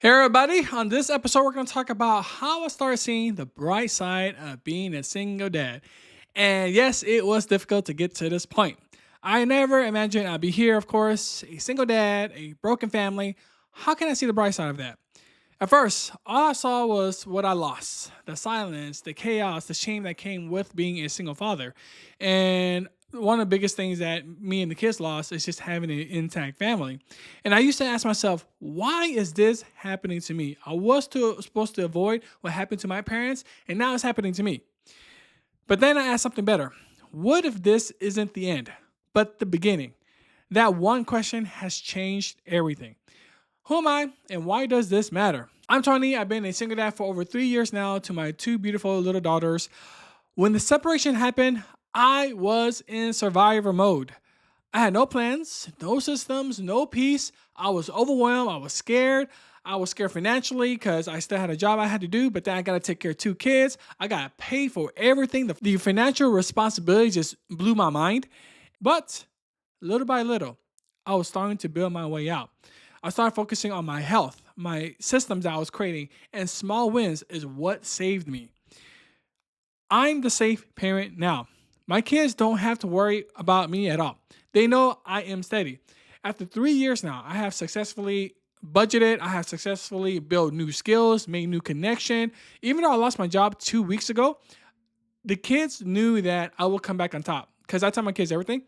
Hey everybody, on this episode we're going to talk about how I started seeing the bright side of being a single dad. And yes, it was difficult to get to this point. I never imagined I'd be here, of course, a single dad, a broken family. How can I see the bright side of that? At first, all I saw was what I lost: the silence, the chaos, the shame that came with being a single father. And one of the biggest things that me and the kids lost is just having an intact family. And I used to ask myself, why is this happening to me? Supposed to avoid what happened to my parents, and now it's happening to me. But then I asked something better. What if this isn't the end, but the beginning? That one question has changed everything. Who am I and why does this matter? I'm Tony. I've been a single dad for over 3 years now to my two beautiful little daughters. When the separation happened, I was in survivor mode. I had no plans, no systems, no peace. I was overwhelmed. I was scared. I was scared financially because I still had a job I had to do, but then I got to take care of two kids. I got to pay for everything. The financial responsibility just blew my mind. But little by little, I was starting to build my way out. I started focusing on my health, my systems that I was creating, and small wins is what saved me. I'm the safe parent now. My kids don't have to worry about me at all. They know I am steady. After 3 years now, I have successfully budgeted, I have successfully built new skills, made new connection. Even though I lost my job 2 weeks ago, the kids knew that I will come back on top because I tell my kids everything.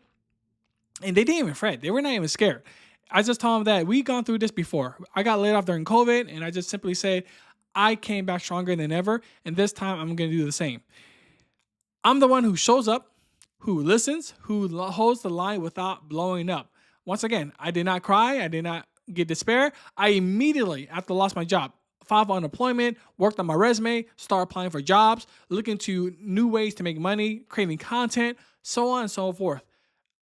And they didn't even fret. They were not even scared. I just told them that we gone through this before. I got laid off during COVID, and I just simply said, I came back stronger than ever, and this time I'm going to do the same. I'm the one who shows up, who listens, who holds the line without blowing up. Once again, I did not cry. I did not get despair. I immediately, after I lost my job, filed for unemployment, worked on my resume, started applying for jobs, looking to new ways to make money, creating content, so on and so forth.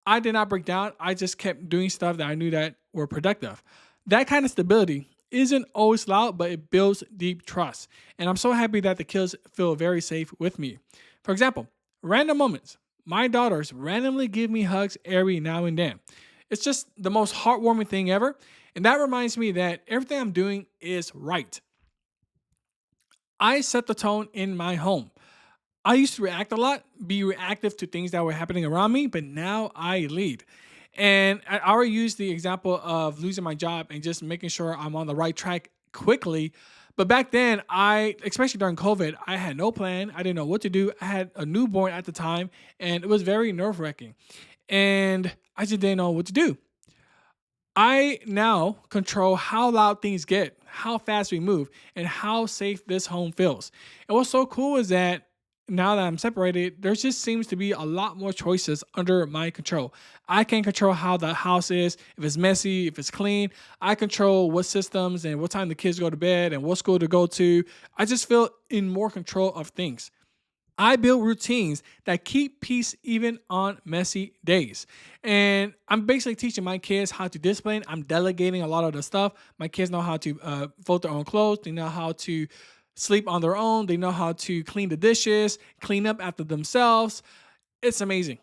I did not break down. I just kept doing stuff that I knew that were productive. That kind of stability isn't always loud, but it builds deep trust. And I'm so happy that the kids feel very safe with me. For example, random moments. My daughters randomly give me hugs every now and then. It's just the most heartwarming thing ever. And that reminds me that everything I'm doing is right. I set the tone in my home. I used to react a lot, be reactive to things that were happening around me, but now I lead. And I already used the example of losing my job and just making sure I'm on the right track quickly. But back then, especially during COVID, I had no plan. I didn't know what to do. I had a newborn at the time, and it was very nerve wracking. And I just didn't know what to do. I now control how loud things get, how fast we move, and how safe this home feels. And what's so cool is that now that I'm separated, there just seems to be a lot more choices under my control. I can control how the house is, if it's messy, if it's clean. I control what systems and what time the kids go to bed and what school to go to. I just feel in more control of things. I build routines that keep peace even on messy days. And I'm basically teaching my kids how to discipline. I'm delegating a lot of the stuff. My kids know how to fold their own clothes. They know how to sleep on their own. They know how to clean the dishes, clean up after themselves. It's amazing.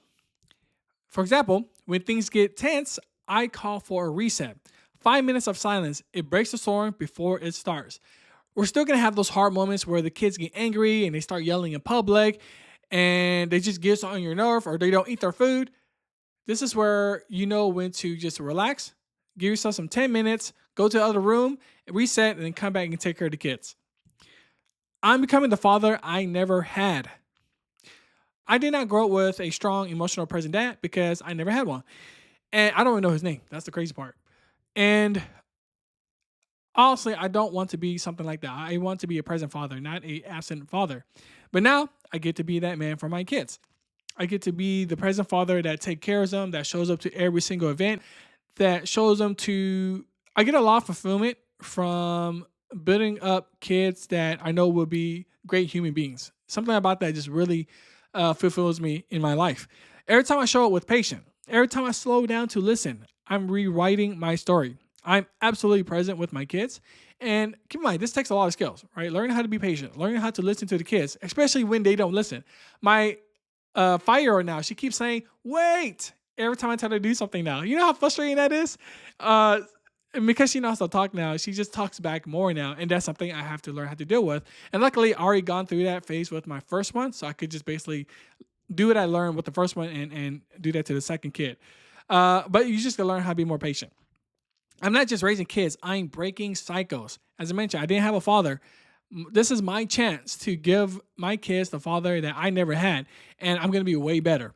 For example, when things get tense, I call for a reset. 5 minutes of silence. It breaks the storm before it starts. We're still going to have those hard moments where the kids get angry and they start yelling in public and they just get on your nerve or they don't eat their food. This is where you know when to just relax, give yourself some 10 minutes, go to the other room, reset, and then come back and take care of the kids. I'm becoming the father I never had. I did not grow up with a strong emotional present dad because I never had one. And I don't even know his name. That's the crazy part. And honestly, I don't want to be something like that. I want to be a present father, not a absent father. But now I get to be that man for my kids. I get to be the present father that takes care of them, that shows up to every single event, that shows them to. I get a lot of fulfillment from building up kids that I know will be great human beings. Something about that just really fulfills me in my life. Every time I show up with patience, every time I slow down to listen, I'm rewriting my story. I'm absolutely present with my kids. And keep in mind, this takes a lot of skills, right? Learning how to be patient, learning how to listen to the kids, especially when they don't listen. My 5-year-old now, she keeps saying, wait, every time I tell her to do something now. You know how frustrating that is? And because she knows how to talk now, she just talks back more now. And that's something I have to learn how to deal with. And luckily, I already gone through that phase with my first one. So I could just basically do what I learned with the first one and do that to the second kid. But you just gotta learn how to be more patient. I'm not just raising kids, I'm breaking cycles. As I mentioned, I didn't have a father. This is my chance to give my kids the father that I never had. And I'm gonna be way better.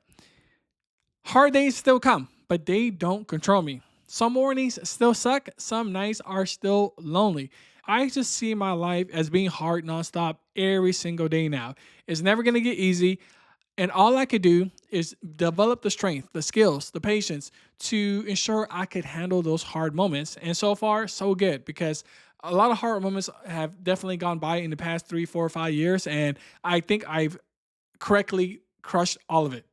Hard days still come, but they don't control me. Some mornings still suck, some nights are still lonely. I just see my life as being hard nonstop every single day now. It's never gonna get easy. And all I could do is develop the strength, the skills, the patience to ensure I could handle those hard moments. And so far, so good, because a lot of hard moments have definitely gone by in the past 3, 4, 5 years. And I think I've correctly crushed all of it.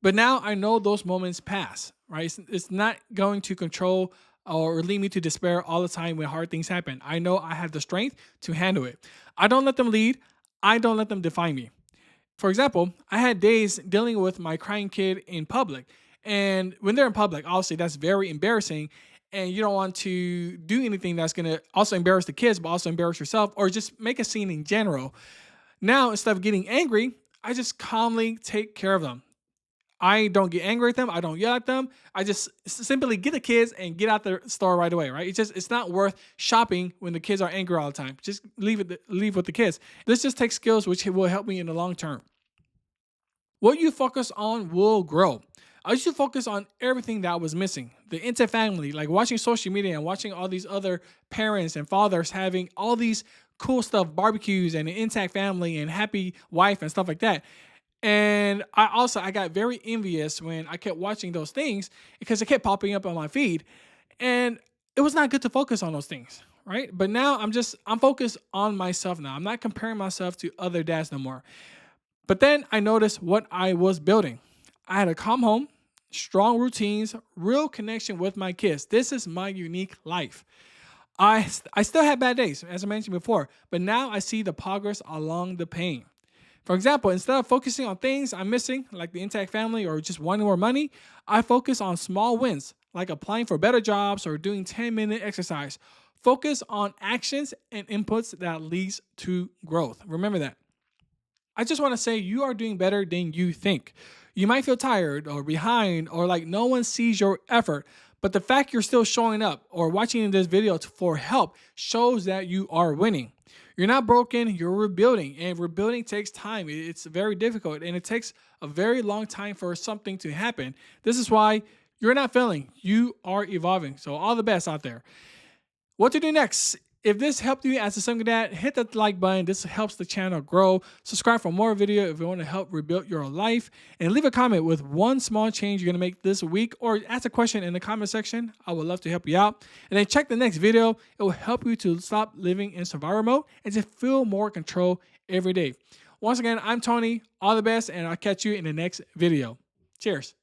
But now I know those moments pass, right? It's not going to control or lead me to despair all the time when hard things happen. I know I have the strength to handle it. I don't let them lead. I don't let them define me. For example, I had days dealing with my crying kid in public. And when they're in public, obviously that's very embarrassing. And you don't want to do anything that's going to also embarrass the kids, but also embarrass yourself or just make a scene in general. Now, instead of getting angry, I just calmly take care of them. I don't get angry at them. I don't yell at them. I just simply get the kids and get out the store right away, right? It's not worth shopping when the kids are angry all the time. Just leave with the kids. This just takes skills which will help me in the long term. What you focus on will grow. I used to focus on everything that was missing. The intimate family, like watching social media and watching all these other parents and fathers having all these cool stuff, barbecues and an intact family and happy wife and stuff like that. And I got very envious when I kept watching those things because it kept popping up on my feed. And it was not good to focus on those things, right? But now I'm focused on myself now. I'm not comparing myself to other dads no more. But then I noticed what I was building. I had a calm home, strong routines, real connection with my kids. This is my unique life. I still have bad days, as I mentioned before, but now I see the progress along the pain. For example, instead of focusing on things I'm missing, like the intact family or just wanting more money, I focus on small wins, like applying for better jobs or doing 10-minute exercise. Focus on actions and inputs that leads to growth. Remember that. I just want to say you are doing better than you think. You might feel tired or behind or like no one sees your effort, but the fact you're still showing up or watching this video for help shows that you are winning. You're not broken, you're rebuilding, and rebuilding takes time. It's very difficult, and it takes a very long time for something to happen. This is why you're not failing. You are evolving. So all the best out there. What to do next? If this helped you as a single dad, hit that like button. This helps the channel grow. Subscribe for more video if you want to help rebuild your life. And leave a comment with one small change you're going to make this week or ask a question in the comment section. I would love to help you out. And then check the next video. It will help you to stop living in survival mode and to feel more control every day. Once again, I'm Tony. All the best, and I'll catch you in the next video. Cheers.